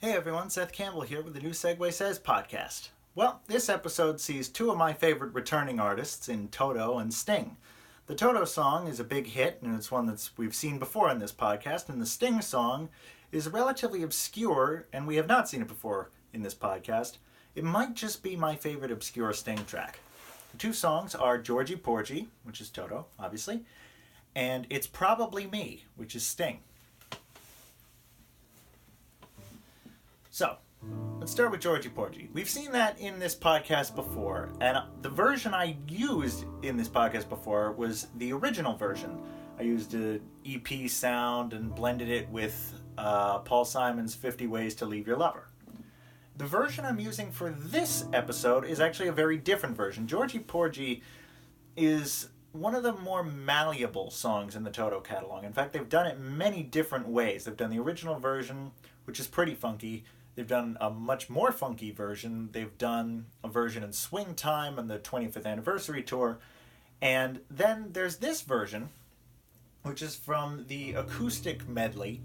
Hey everyone, Seth Campbell here with the new Segue Says podcast. Well, this episode sees two of my favorite returning artists in Toto and Sting. The Toto song is a big hit, and it's one we've seen before in this podcast, and the Sting song is relatively obscure, and we have not seen it before in this podcast. It might just be my favorite obscure Sting track. The two songs are Georgy, Porgy, which is Toto, obviously, and It's Probably Me, which is Sting. So, let's start with Georgy Porgy. We've seen that in this podcast before, and the version I used in this podcast before was the original version. I used an EP sound and blended it with Paul Simon's 50 Ways to Leave Your Lover. The version I'm using for this episode is actually a very different version. Georgy Porgy is one of the more malleable songs in the Toto catalog. In fact, they've done it many different ways. They've done the original version, which is pretty funky. They've done a much more funky version. They've done a version in Swing Time on the 25th anniversary tour. And then there's this version, which is from the acoustic medley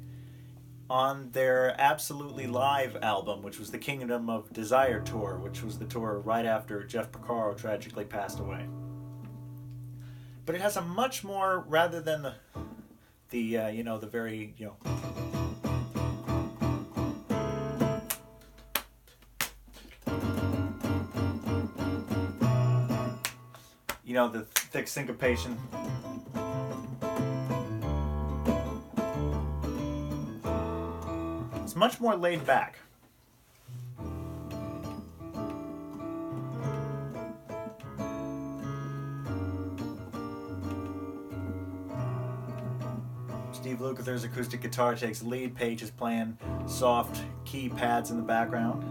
on their Absolutely Live album, which was the Kingdom of Desire tour, which was the tour right after Jeff Porcaro tragically passed away. But it has a much more, rather than the very. The thick syncopation. It's much more laid back. Steve Lukather's acoustic guitar takes the lead. Page is playing soft key pads in the background.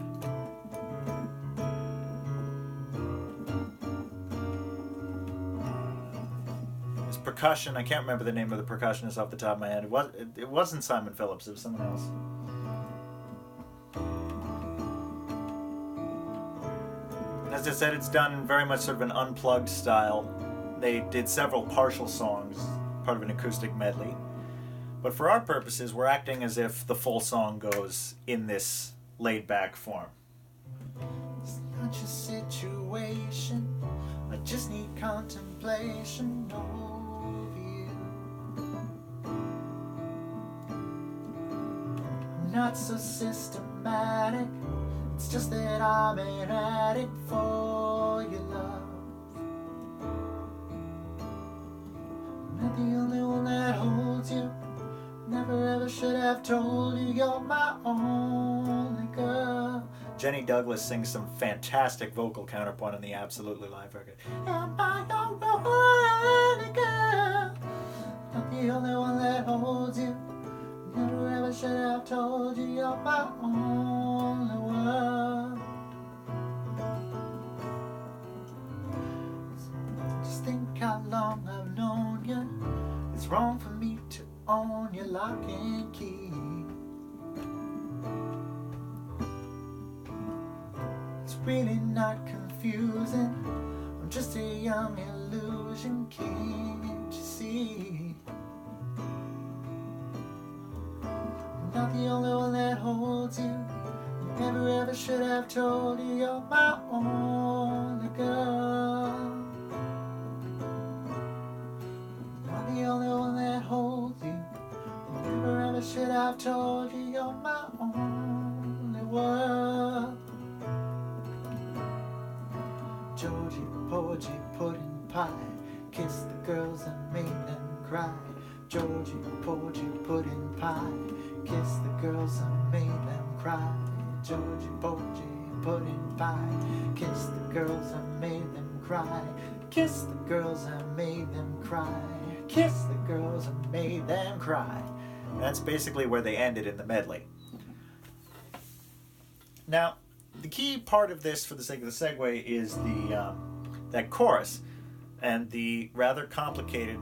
Percussion, I can't remember the name of the percussionist off the top of my head. It wasn't Simon Phillips, it was someone else. As I said, it's done very much sort of an unplugged style. They did several partial songs, part of an acoustic medley. But for our purposes, we're acting as if the full song goes in this laid-back form. It's not your situation, I just need contemplation, no. Not so systematic, it's just that I'm an addict for your love. I'm not the only one that holds you, never ever should have told you you're my only girl. Jenny Douglas sings some fantastic vocal counterpoint on the Absolutely Live record. Am I your only girl? Not the only one that holds you, never ever should have told you you're my only one. Just think how long I've known you. It's wrong for me to own your lock and key. It's really not confusing, I'm just a young illusion, can't you see? Not the only one that holds you, never ever should have told you you're my only girl. Not the only one that holds you, never ever should have told you you're my only one. Georgy, Porgy, pudding pie, kissed the girls and made them cry. Georgy, Porgy, pudding pie, kissed the girls and made them cry. Georgy, Porgy, pudding pie, kissed the girls and made them cry. Kiss the girls and made them cry. Kiss the girls and made them cry. And that's basically where they ended in the medley. Now, the key part of this, for the sake of the segue, is that chorus and the rather complicated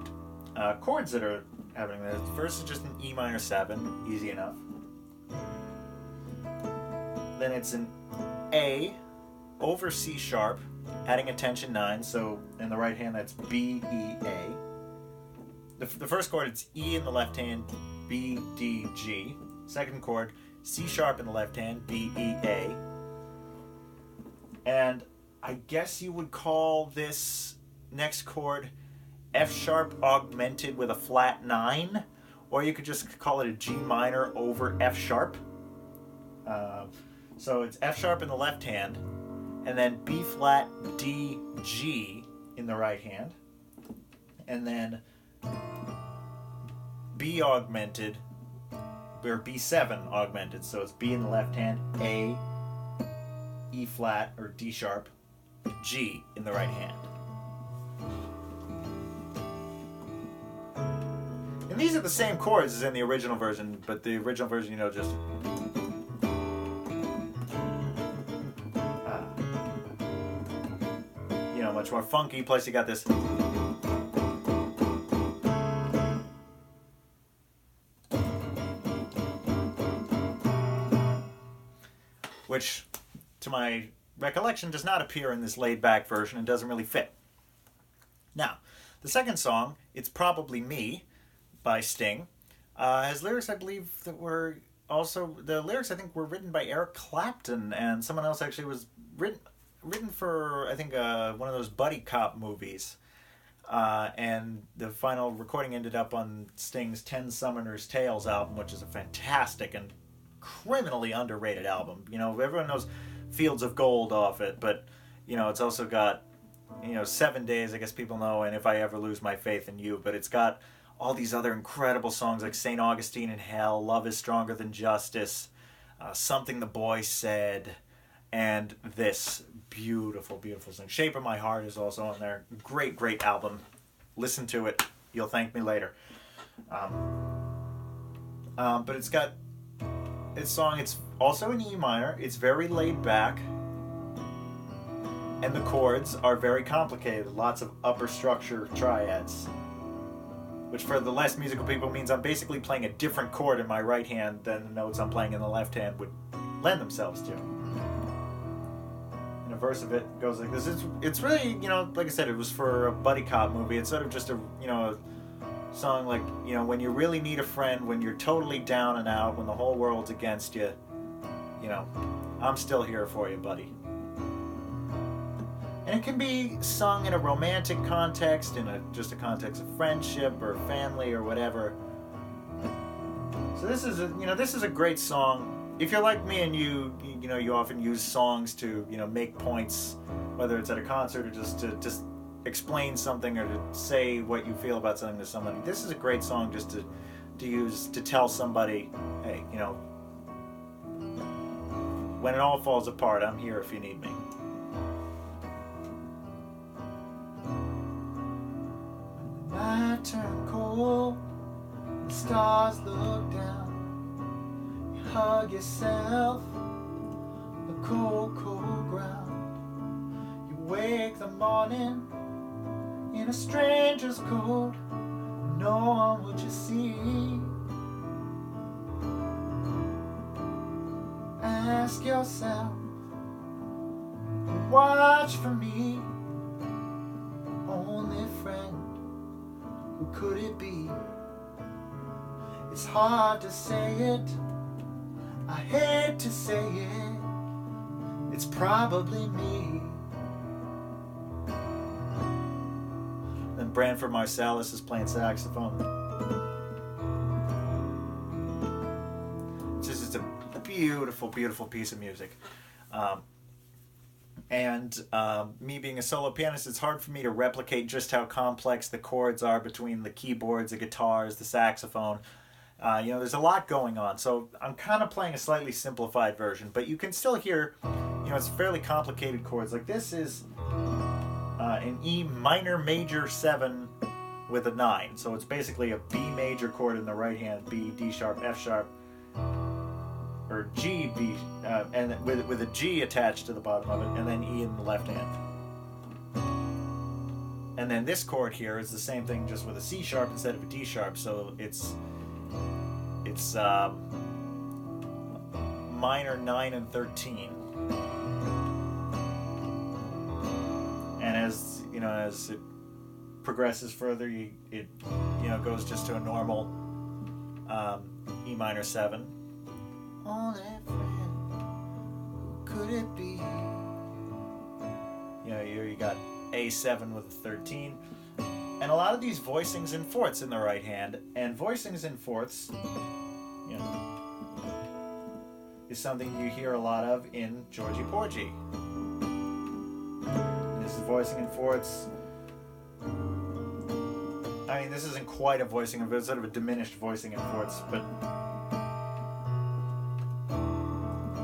chords that are happening there. The first is just an E minor 7, easy enough. Then it's an A over C sharp, adding a tension 9, so in the right hand that's B, E, A. The first chord, it's E in the left hand, B, D, G. Second chord, C sharp in the left hand, B, E, A. And I guess you would call this next chord F sharp augmented with a flat 9, or you could just call it a G minor over F sharp. So it's F sharp in the left hand, and then B flat, D, G in the right hand, and then B augmented, or B7 augmented, so it's B in the left hand, A, E flat, or D sharp, G in the right hand. And these are the same chords as in the original version, but the original version, you know, just... you know, much more funky, plus you got this... which, to my recollection, does not appear in this laid-back version and doesn't really fit. Now, the second song, It's Probably Me, by Sting, has lyrics, I believe, that were also... the lyrics, I think, were written by Eric Clapton, and someone else actually was written for, I think, one of those buddy cop movies. And the final recording ended up on Sting's 10 Summoners Tales album, which is a fantastic and criminally underrated album. You know, everyone knows Fields of Gold off it, but, you know, it's also got, you know, 7 Days, I guess people know, and If I Ever Lose My Faith in You, but it's got all these other incredible songs like St. Augustine in Hell, Love is Stronger Than Justice, Something the Boy Said, and this beautiful, beautiful song. Shape of My Heart is also on there. Great, great album. Listen to it. You'll thank me later. But it's got its song. It's also in E minor. It's very laid back. And the chords are very complicated. Lots of upper structure triads. Which for the less musical people means I'm basically playing a different chord in my right hand than the notes I'm playing in the left hand would lend themselves to. And a verse of it goes like this. It's really, you know, like I said, it was for a buddy cop movie. It's sort of just a, you know, a song like, you know, when you really need a friend, when you're totally down and out, when the whole world's against you, you know, I'm still here for you, buddy. And it can be sung in a romantic context, in just a context of friendship or family or whatever. So this is a great song. If you're like me and you often use songs to, you know, make points, whether it's at a concert or just to explain something or to say what you feel about something to somebody. This is a great song just to use to tell somebody, hey, you know, when it all falls apart, I'm here if you need me. Night turn cold, the stars look down. You hug yourself, the cold, cold ground. You wake the morning in a stranger's coat. No one would you see. Ask yourself, watch for me, only friend. Who could it be? It's hard to say it, I hate to say it. It's probably me. Then Branford Marsalis is playing saxophone. It's just a beautiful, beautiful piece of music. And me being a solo pianist, it's hard for me to replicate just how complex the chords are between the keyboards, the guitars, the saxophone. You know, there's a lot going on. So I'm kind of playing a slightly simplified version, but you can still hear, you know, it's fairly complicated chords. Like this is an E minor major 7 with a 9. So it's basically a B major chord in the right hand, B, D sharp, F sharp, or G, B, and with a G attached to the bottom of it, and then E in the left hand. And then this chord here is the same thing, just with a C sharp instead of a D sharp. So it's minor 9 and 13. And as you know, as it progresses further, it goes just to a normal E minor 7. only friend. Who could it be? You know, here you got A7 with a 13. And a lot of these voicings and fourths in the right hand. And voicings and fourths, you know, is something you hear a lot of in Georgy Porgy. This is voicing and fourths. I mean, this isn't quite a voicing of it, it's sort of a diminished voicing and fourths, but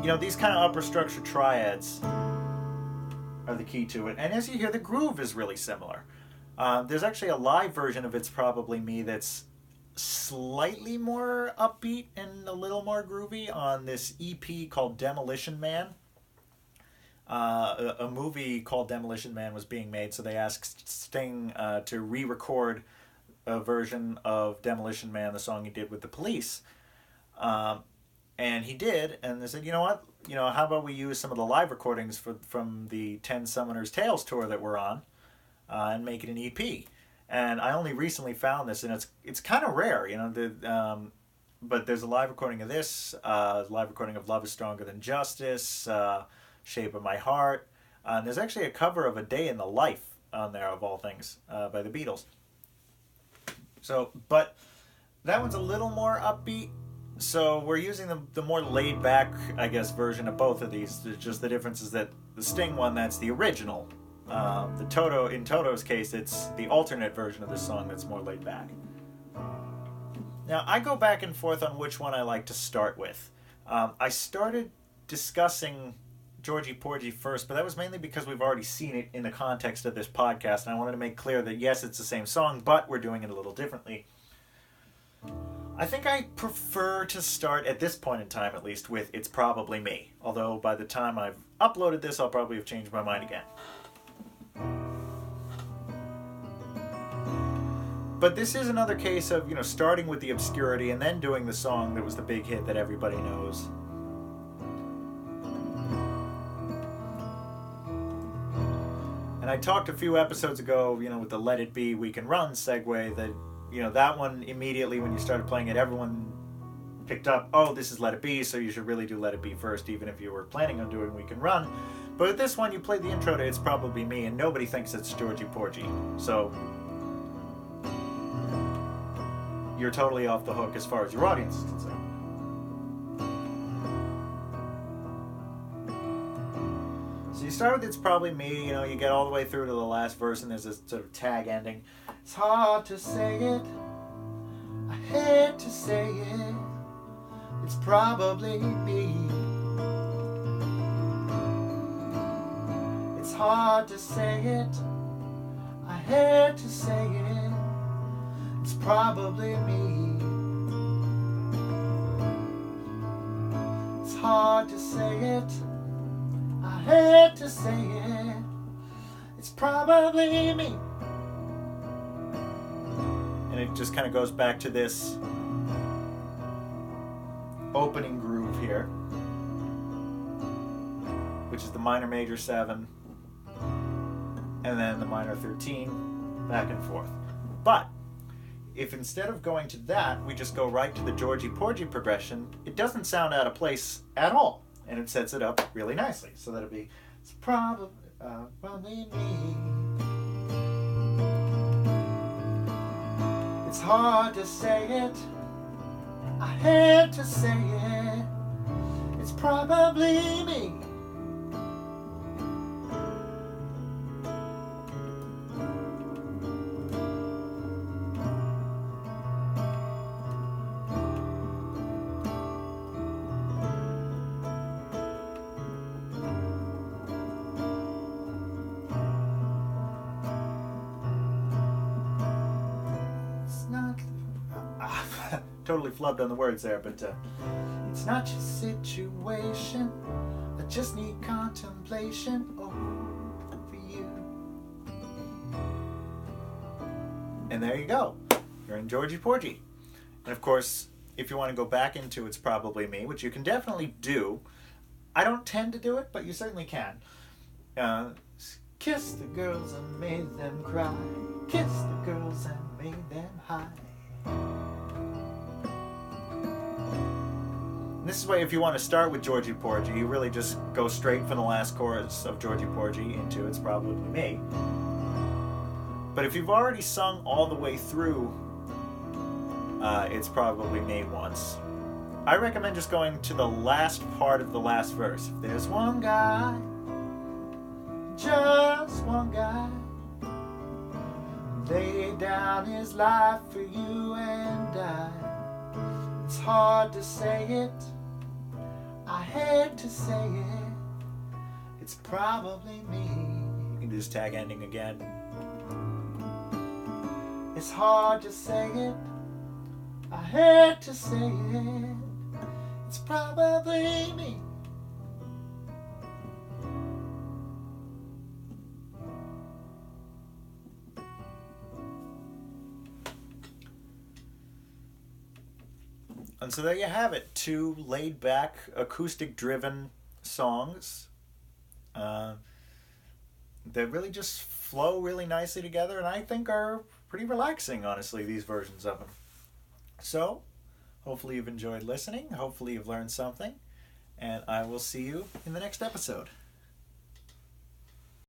you know, these kind of upper structure triads are the key to it. And as you hear, the groove is really similar. There's actually a live version of It's Probably Me that's slightly more upbeat and a little more groovy on this EP called Demolition Man. A movie called Demolition Man was being made, so they asked Sting to re-record a version of Demolition Man, the song he did with the Police. And he did, and they said, you know what? You know, how about we use some of the live recordings from the 10 Summoners Tales tour that we're on, and make it an EP. And I only recently found this, and it's kind of rare, you know. But there's a live recording of this, live recording of Love Is Stronger Than Justice, Shape of My Heart. And there's actually a cover of A Day in the Life on there, of all things, by the Beatles. So, but that one's a little more upbeat. So we're using the more laid-back, I guess, version of both of these. Just the difference is that the Sting one, that's the original. In Toto's case, it's the alternate version of this song that's more laid back. Now, I go back and forth on which one I like to start with. I started discussing Georgy Porgy first, but that was mainly because we've already seen it in the context of this podcast, and I wanted to make clear that yes, it's the same song, but we're doing it a little differently. I think I prefer to start, at this point in time at least, with It's Probably Me. Although by the time I've uploaded this, I'll probably have changed my mind again. But this is another case of, you know, starting with the obscurity and then doing the song that was the big hit that everybody knows. And I talked a few episodes ago, you know, with the Let It Be, We Can Run segue, that, you know, that one immediately when you started playing it, everyone picked up, oh, this is Let It Be, so you should really do Let It Be first, even if you were planning on doing We Can Run. But with this one, you played the intro to It's Probably Me, and nobody thinks it's Georgy Porgy. So you're totally off the hook as far as your audience is concerned. So you start with It's Probably Me, you know, you get all the way through to the last verse, and there's this sort of tag ending. It's hard to say it, I hate to say it, it's probably me. It's hard to say it, I hate to say it, it's probably me. It's hard to say it, I hate to say it, it's probably me. And it just kind of goes back to this opening groove here, which is the minor major 7 and then the minor 13, back and forth. But if instead of going to that, we just go right to the Georgy Porgy progression, it doesn't sound out of place at all, and it sets it up really nicely. So that'll be, it's probably me. It's hard to say it, I hate to say it, it's probably me. Totally flubbed on the words there, but it's not your situation, I just need contemplation over you. And there you go, you're in Georgy Porgy. And of course, if you want to go back into It's Probably Me, which you can definitely do, I don't tend to do it, but you certainly can. Kiss the girls and made them cry, kiss the girls and made them high. And this is why if you want to start with Georgy Porgy, you really just go straight from the last chorus of Georgy Porgy into It's Probably Me. But if you've already sung all the way through It's Probably Me once, I recommend just going to the last part of the last verse. If there's one guy, just one guy, laid down his life for you and I. It's hard to say it, I hate to say it, it's probably me. You can do this tag ending again. It's hard to say it, I hate to say it, it's probably me. And so there you have it, 2 laid-back, acoustic-driven songs that really just flow really nicely together, and I think are pretty relaxing, honestly, these versions of them. So, hopefully you've enjoyed listening, hopefully you've learned something, and I will see you in the next episode.